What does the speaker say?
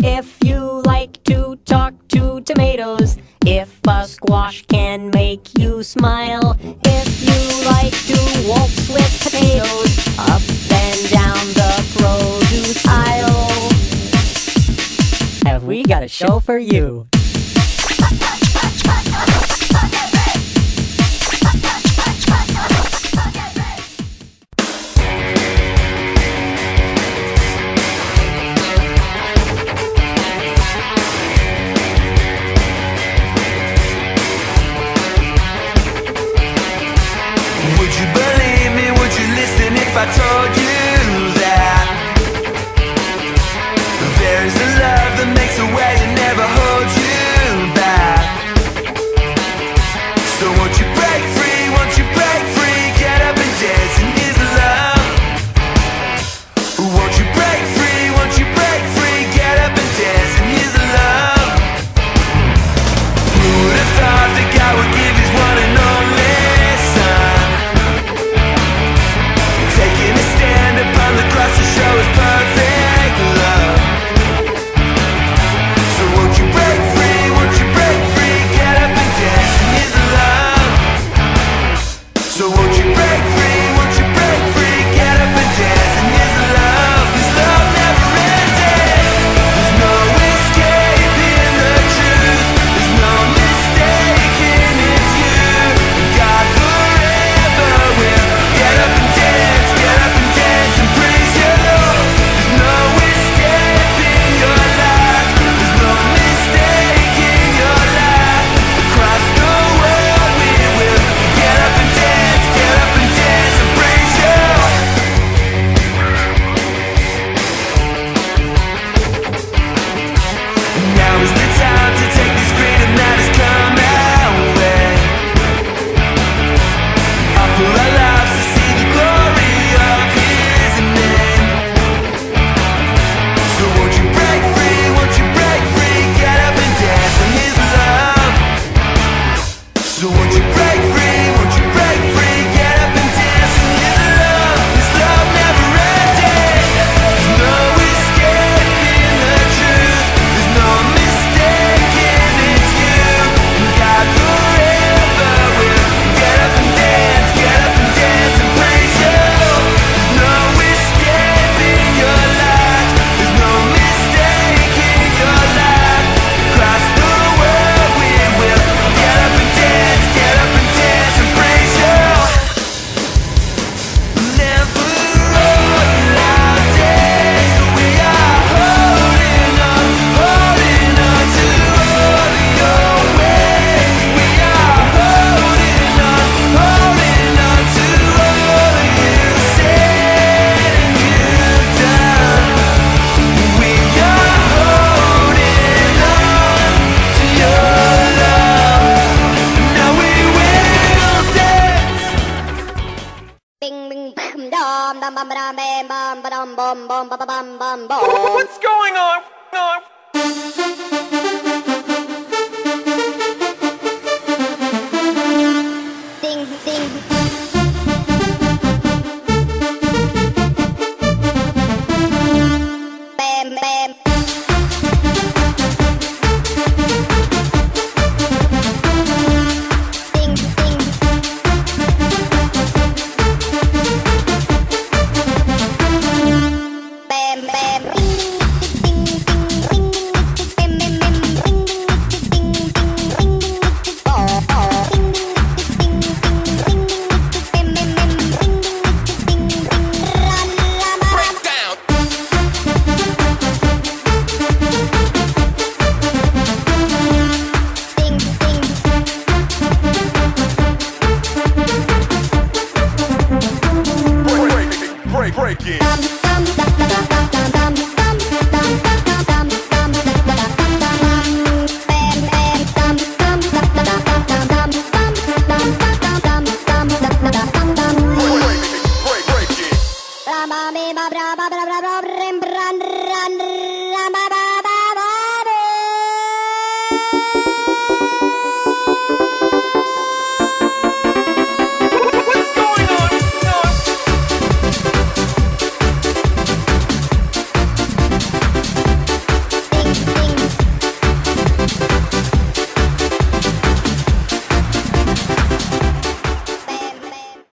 If you like to talk to tomatoes, if a squash can make you smile, if you like to waltz with potatoes, up and down the produce aisle, have we got a show for you? If I told you that there is a love that makes a way and never holds you back. So won't you break free, won't you break free, get up and dance and here's the love. Won't you break free, won't you break free, get up and dance and here's the love. Who would have thought that God would give his one and only son, taking a stand upon the cross to show his perfect love. So won't you break free, won't you break free, get up and dance and here's the love. So won't you break free, won't you break free, get up and dance and here's the love. This love never ended. There's no escaping the truth. There's no mistaking it's you. God forever will get up and dance, get up and dance and praise you. There's no escaping your life. There's no mistaking your life. Across the world we will get up and dance, get up and dance and praise you. Now is the time to take this freedom that has come our way. Offer our lives to see the glory of his name. So won't you break free, won't you break free, get up and dance and his love. So won't you break free, won't you break free, get up and dance and his love. This love never ended. There's no escaping the truth. There's no mistaking it's you. God forever will get up and dance and praise you. There's no escaping your life. There's no mistaking your life. Across the world we will get up and dance and praise you. Never run out days. We are holding on to all your ways. We are holding on to all you said and you've done. We are holding on to your love. Now we will dance. Bing bing bam dum dum bam bam bam bam bam bam bam bam bam bam bam. What's going on?